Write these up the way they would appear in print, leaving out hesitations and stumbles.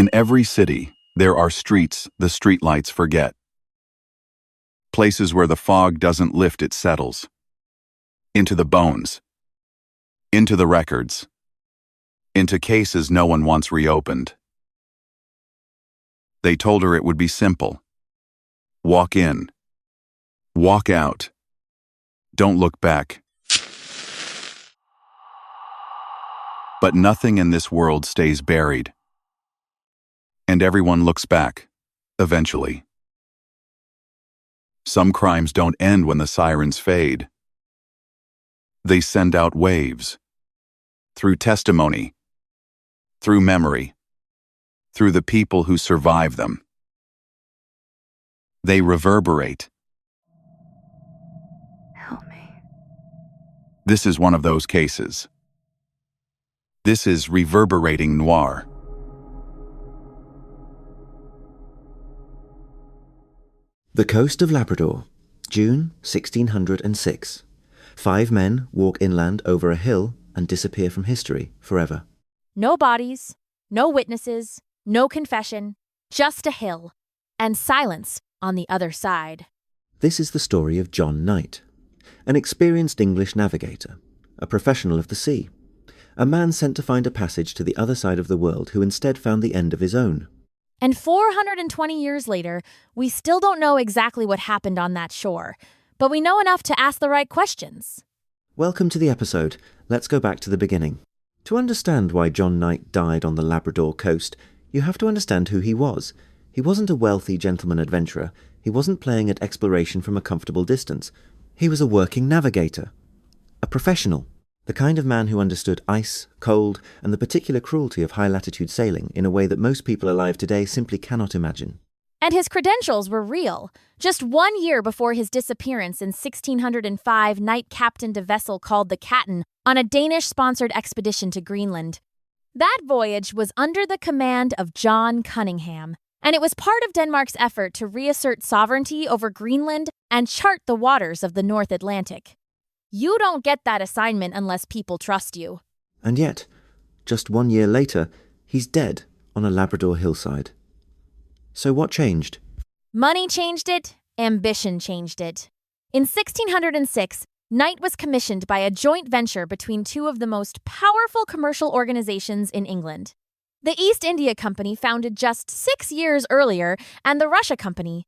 In every city, there are streets the streetlights forget. Places where the fog doesn't lift, it settles. Into the bones. Into the records. Into cases no one wants reopened. They told her it would be simple. Walk in. Walk out. Don't look back. But nothing in this world stays buried. And everyone looks back, eventually. Some crimes don't end when the sirens fade. They send out waves. Through testimony. Through memory. Through the people who survive them. They reverberate. Help me. This is one of those cases. This is reverberating noir. The coast of Labrador, June 1606. 5 men walk inland over a hill and disappear from history forever. No bodies, no witnesses, no confession, just a hill, and silence on the other side. This is the story of John Knight, an experienced English navigator, a professional of the sea, a man sent to find a passage to the other side of the world who instead found the end of his own. And 420 years later, we still don't know exactly what happened on that shore, but we know enough to ask the right questions. Welcome to the episode. Let's go back to the beginning. To understand why John Knight died on the Labrador coast, you have to understand who he was. He wasn't a wealthy gentleman adventurer. He wasn't playing at exploration from a comfortable distance. He was a working navigator, a professional, the kind of man who understood ice, cold, and the particular cruelty of high-latitude sailing in a way that most people alive today simply cannot imagine. And his credentials were real. Just 1 year before his disappearance in 1605, Knight captained a vessel called the Captain on a Danish-sponsored expedition to Greenland. That voyage was under the command of John Cunningham, and it was part of Denmark's effort to reassert sovereignty over Greenland and chart the waters of the North Atlantic. You don't get that assignment unless people trust you. And yet, just 1 year later, he's dead on a Labrador hillside. So what changed? Money changed it, ambition changed it. In 1606, Knight was commissioned by a joint venture between 2 of the most powerful commercial organizations in England. The East India Company, founded just 6 years earlier, and the Russia Company.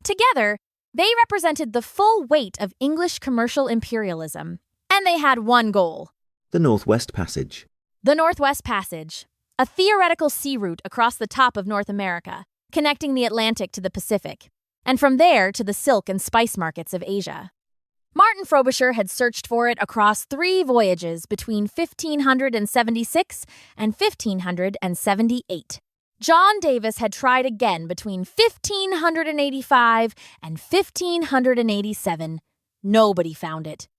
Together, they represented the full weight of English commercial imperialism. And they had one goal. The Northwest Passage. The Northwest Passage, a theoretical sea route across the top of North America, connecting the Atlantic to the Pacific, and from there to the silk and spice markets of Asia. Martin Frobisher had searched for it across 3 voyages between 1576 and 1578. John Davis had tried again between 1585 and 1587. Nobody found it.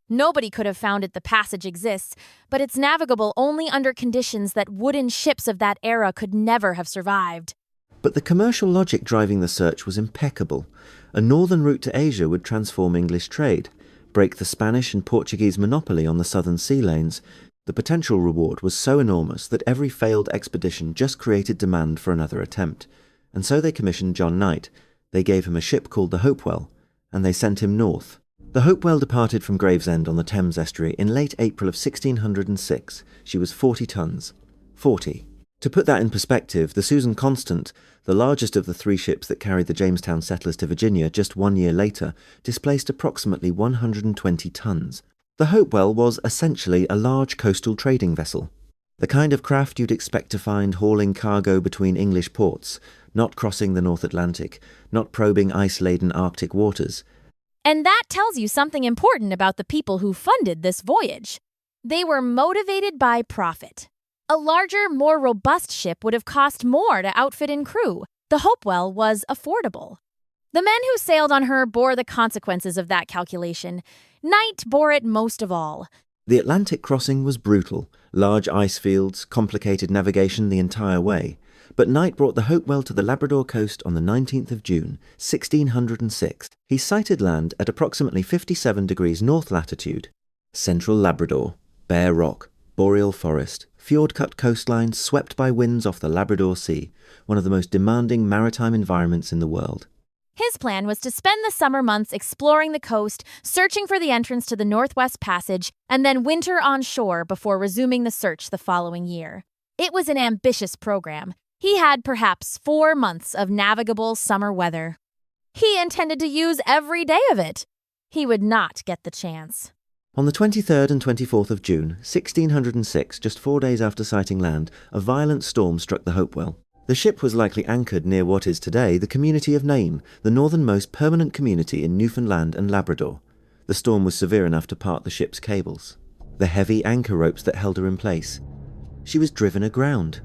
Nobody could have found it. The passage exists, but it's navigable only under conditions that wooden ships of that era could never have survived. But the commercial logic driving the search was impeccable. A northern route to Asia would transform English trade, break the Spanish and Portuguese monopoly on the southern sea lanes. The potential reward was so enormous that every failed expedition just created demand for another attempt. And so they commissioned John Knight. They gave him a ship called the Hopewell, and they sent him north. The Hopewell departed from Gravesend on the Thames estuary in late April of 1606. She was 40 tons. 40. To put that in perspective, the Susan Constant, the largest of the 3 ships that carried the Jamestown settlers to Virginia just 1 year later, displaced approximately 120 tons. The Hopewell was essentially a large coastal trading vessel, the kind of craft you'd expect to find hauling cargo between English ports, not crossing the North Atlantic, not probing ice-laden Arctic waters. And that tells you something important about the people who funded this voyage. They were motivated by profit. A larger, more robust ship would have cost more to outfit and crew. The Hopewell was affordable. The men who sailed on her bore the consequences of that calculation. Knight bore it most of all. The Atlantic crossing was brutal, large ice fields, complicated navigation the entire way. But Knight brought the Hopewell to the Labrador coast on the 19th of June, 1606. He sighted land at approximately 57 degrees north latitude. Central Labrador, bare rock, boreal forest, fjord-cut coastlines swept by winds off the Labrador Sea, one of the most demanding maritime environments in the world. His plan was to spend the summer months exploring the coast, searching for the entrance to the Northwest Passage, and then winter on shore before resuming the search the following year. It was an ambitious program. He had perhaps 4 months of navigable summer weather. He intended to use every day of it. He would not get the chance. On the 23rd and 24th of June, 1606, just 4 days after sighting land, a violent storm struck the Hopewell. The ship was likely anchored near what is today the community of Nain, the northernmost permanent community in Newfoundland and Labrador. The storm was severe enough to part the ship's cables, the heavy anchor ropes that held her in place. She was driven aground.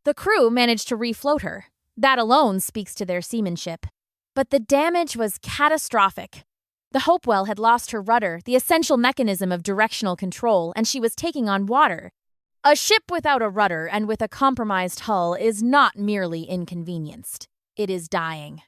The crew managed to refloat her. That alone speaks to their seamanship. But the damage was catastrophic. The Hopewell had lost her rudder, the essential mechanism of directional control, and she was taking on water. A ship without a rudder and with a compromised hull is not merely inconvenienced. It is dying.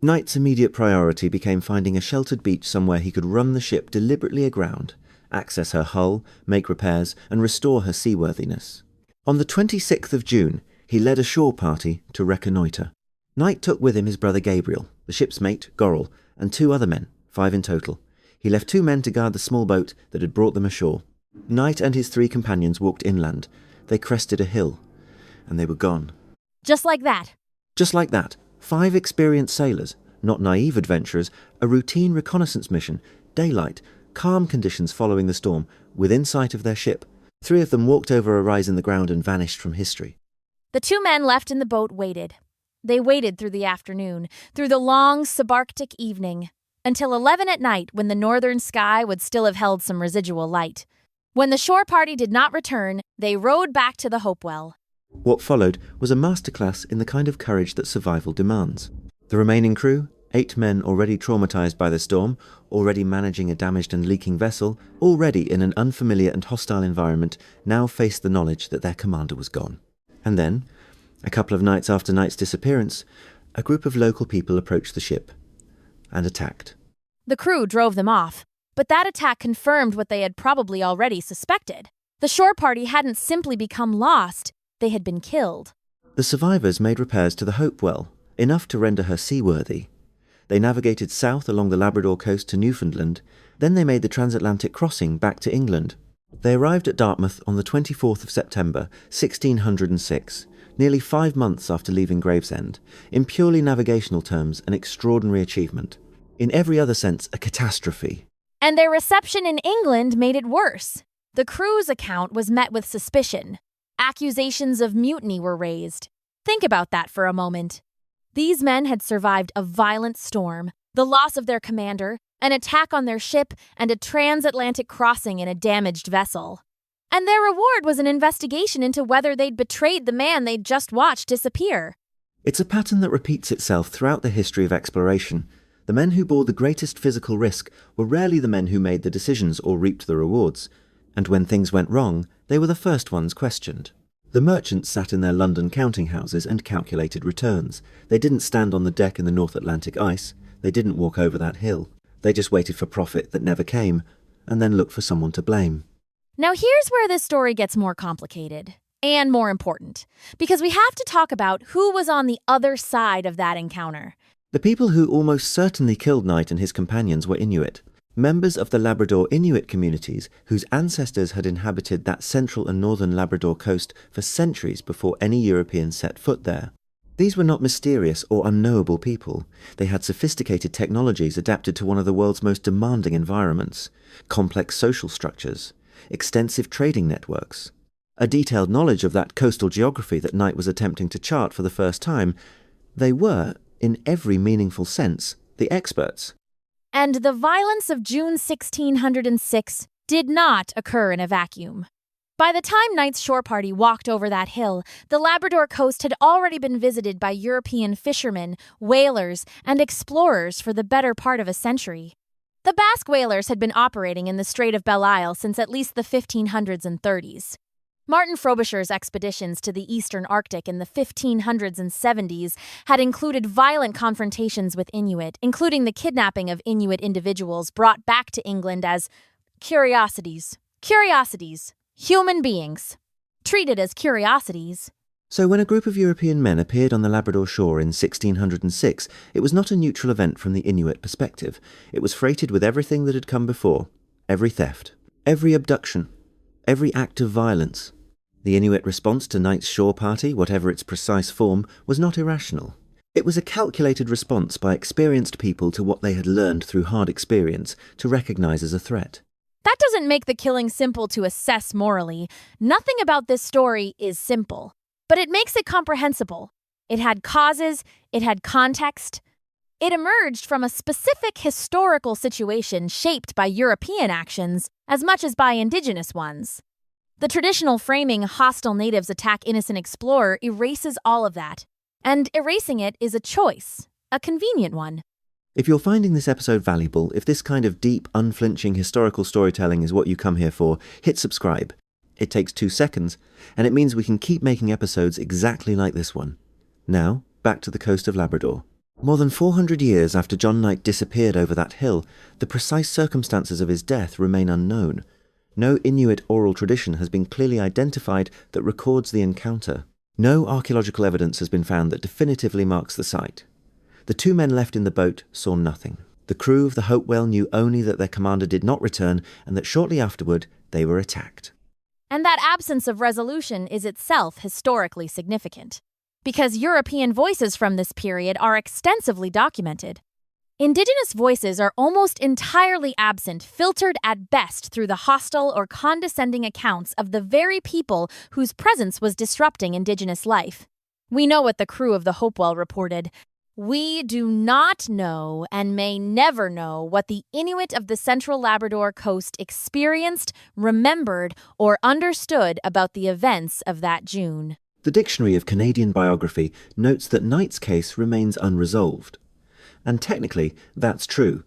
Knight's immediate priority became finding a sheltered beach somewhere he could run the ship deliberately aground, access her hull, make repairs, and restore her seaworthiness. On the 26th of June, he led a shore party to reconnoitre. Knight took with him his brother Gabriel, the ship's mate, Gorrel, and 2 other men, 5 in total. He left 2 men to guard the small boat that had brought them ashore. Knight and his 3 companions walked inland. They crested a hill, and they were gone. Just like that. Just like that, 5 experienced sailors, not naive adventurers, a routine reconnaissance mission, daylight, calm conditions following the storm, within sight of their ship. 3 of them walked over a rise in the ground and vanished from history. The 2 men left in the boat waited. They waited through the afternoon, through the long subarctic evening, until 11 at night when the northern sky would still have held some residual light. When the shore party did not return, they rowed back to the Hopewell. What followed was a masterclass in the kind of courage that survival demands. The remaining crew, 8 men already traumatized by the storm, already managing a damaged and leaking vessel, already in an unfamiliar and hostile environment, now faced the knowledge that their commander was gone. And then, a couple of nights after Knight's disappearance, a group of local people approached the ship and attacked. The crew drove them off, but that attack confirmed what they had probably already suspected. The shore party hadn't simply become lost, they had been killed. The survivors made repairs to the Hopewell, enough to render her seaworthy. They navigated south along the Labrador coast to Newfoundland, then they made the transatlantic crossing back to England. They arrived at Dartmouth on the 24th of September, 1606, nearly 5 months after leaving Gravesend. In purely navigational terms, an extraordinary achievement. In every other sense, a catastrophe. And their reception in England made it worse. The crew's account was met with suspicion. Accusations of mutiny were raised. Think about that for a moment. These men had survived a violent storm, the loss of their commander, an attack on their ship, and a transatlantic crossing in a damaged vessel. And their reward was an investigation into whether they'd betrayed the man they'd just watched disappear. It's a pattern that repeats itself throughout the history of exploration. The men who bore the greatest physical risk were rarely the men who made the decisions or reaped the rewards. And when things went wrong, they were the first ones questioned. The merchants sat in their London counting houses and calculated returns. They didn't stand on the deck in the North Atlantic ice. They didn't walk over that hill. They just waited for profit that never came, and then looked for someone to blame. Now here's where this story gets more complicated, and more important, because we have to talk about who was on the other side of that encounter. The people who almost certainly killed Knight and his companions were Inuit, members of the Labrador Inuit communities whose ancestors had inhabited that central and northern Labrador coast for centuries before any Europeans set foot there. These were not mysterious or unknowable people. They had sophisticated technologies adapted to one of the world's most demanding environments, complex social structures, extensive trading networks, a detailed knowledge of that coastal geography that Knight was attempting to chart for the first time. They were, in every meaningful sense, the experts. And the violence of June 1606 did not occur in a vacuum. By the time Knight's shore party walked over that hill, the Labrador coast had already been visited by European fishermen, whalers, and explorers for the better part of a century. The Basque whalers had been operating in the Strait of Belle Isle since at least the 1500s and 30s. Martin Frobisher's expeditions to the eastern Arctic in the 1500s and 70s had included violent confrontations with Inuit, including the kidnapping of Inuit individuals brought back to England as curiosities. Curiosities, Human beings, treated as curiosities. So when a group of European men appeared on the Labrador shore in 1606, it was not a neutral event from the Inuit perspective. It was freighted with everything that had come before. Every theft, every abduction, every act of violence. The Inuit response to Knight's shore party, whatever its precise form, was not irrational. It was a calculated response by experienced people to what they had learned through hard experience to recognize as a threat. That doesn't make the killing simple to assess morally. Nothing about this story is simple. But it makes it comprehensible. It had causes, it had context. It emerged from a specific historical situation shaped by European actions as much as by indigenous ones. The traditional framing hostile natives attack innocent explorer erases all of that. And erasing it is a choice, a convenient one. If you're finding this episode valuable, if this kind of deep, unflinching historical storytelling is what you come here for, hit subscribe. It takes 2 seconds, and it means we can keep making episodes exactly like this one. Now, back to the coast of Labrador. More than 400 years after John Knight disappeared over that hill, the precise circumstances of his death remain unknown. No Inuit oral tradition has been clearly identified that records the encounter. No archaeological evidence has been found that definitively marks the site. The 2 men left in the boat saw nothing. The crew of the Hopewell knew only that their commander did not return and that shortly afterward they were attacked. And that absence of resolution is itself historically significant, because European voices from this period are extensively documented. Indigenous voices are almost entirely absent, filtered at best through the hostile or condescending accounts of the very people whose presence was disrupting Indigenous life. We know what the crew of the Hopewell reported. We do not know and may never know what the Inuit of the central Labrador coast experienced, remembered, or understood about the events of that June. The Dictionary of Canadian Biography notes that Knight's case remains unresolved. And technically, that's true.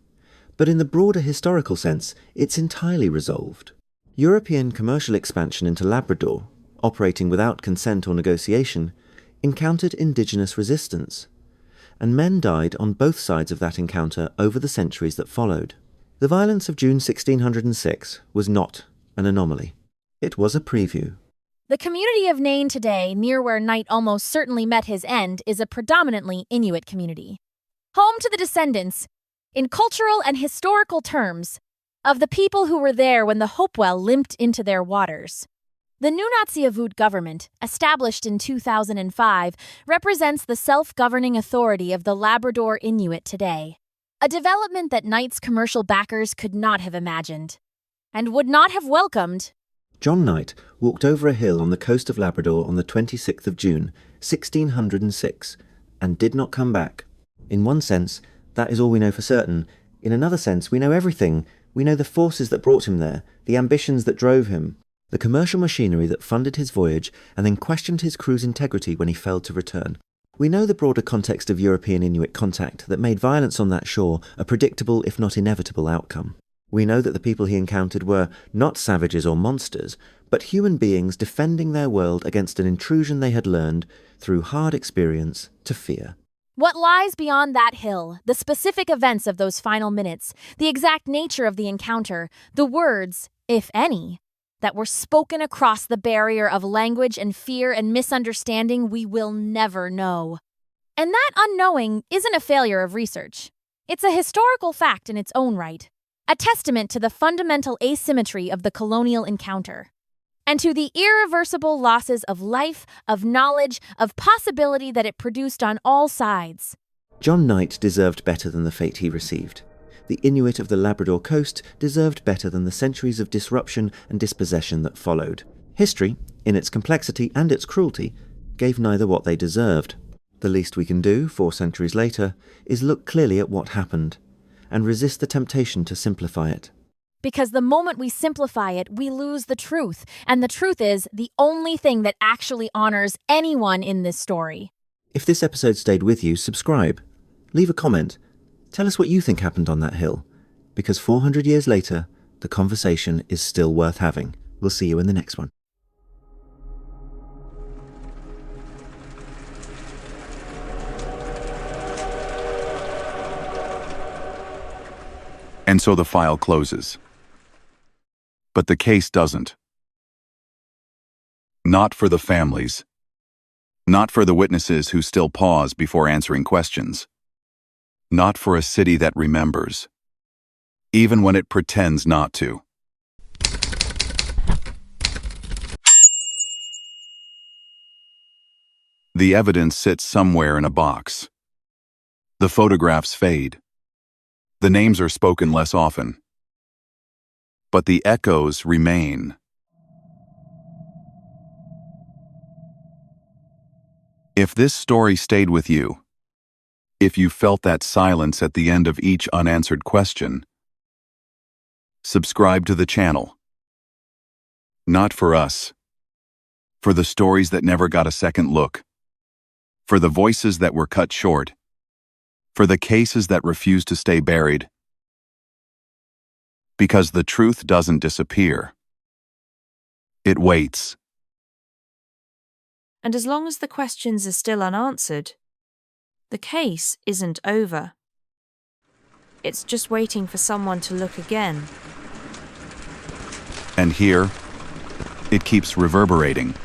But in the broader historical sense, it's entirely resolved. European commercial expansion into Labrador, operating without consent or negotiation, encountered Indigenous resistance. And men died on both sides of that encounter over the centuries that followed. The violence of June 1606 was not an anomaly. It was a preview. The community of Nain today, near where Knight almost certainly met his end, is a predominantly Inuit community. Home to the descendants, in cultural and historical terms, of the people who were there when the Hopewell limped into their waters. The Nunatsi government, established in 2005, represents the self-governing authority of the Labrador Inuit today, a development that Knight's commercial backers could not have imagined, and would not have welcomed. John Knight walked over a hill on the coast of Labrador on the 26th of June, 1606, and did not come back. In one sense, that is all we know for certain. In another sense, we know everything. We know the forces that brought him there, the ambitions that drove him, the commercial machinery that funded his voyage and then questioned his crew's integrity when he failed to return. We know the broader context of European Inuit contact that made violence on that shore a predictable, if not inevitable, outcome. We know that the people he encountered were not savages or monsters, but human beings defending their world against an intrusion they had learned, through hard experience, to fear. What lies beyond that hill, the specific events of those final minutes, the exact nature of the encounter, the words, if any, that were spoken across the barrier of language and fear and misunderstanding, we will never know. And that unknowing isn't a failure of research. It's a historical fact in its own right, a testament to the fundamental asymmetry of the colonial encounter, and to the irreversible losses of life, of knowledge, of possibility that it produced on all sides. John Knight deserved better than the fate he received. The Inuit of the Labrador coast deserved better than the centuries of disruption and dispossession that followed. History, in its complexity and its cruelty, gave neither what they deserved. The least we can do, 4 centuries later, is look clearly at what happened, and resist the temptation to simplify it. Because the moment we simplify it, we lose the truth, and the truth is the only thing that actually honors anyone in this story. If this episode stayed with you, subscribe. Leave a comment. Tell us what you think happened on that hill, because 400 years later, the conversation is still worth having. We'll see you in the next one. And so the file closes. But the case doesn't. Not for the families. Not for the witnesses who still pause before answering questions. Not for a city that remembers, even when it pretends not to. The evidence sits somewhere in a box. The photographs fade. The names are spoken less often. But the echoes remain. If this story stayed with you, if you felt that silence at the end of each unanswered question, subscribe to the channel. Not for us. For the stories that never got a second look. For the voices that were cut short. For the cases that refused to stay buried. Because the truth doesn't disappear. It waits. And as long as the questions are still unanswered, the case isn't over. It's just waiting for someone to look again. And here, it keeps reverberating.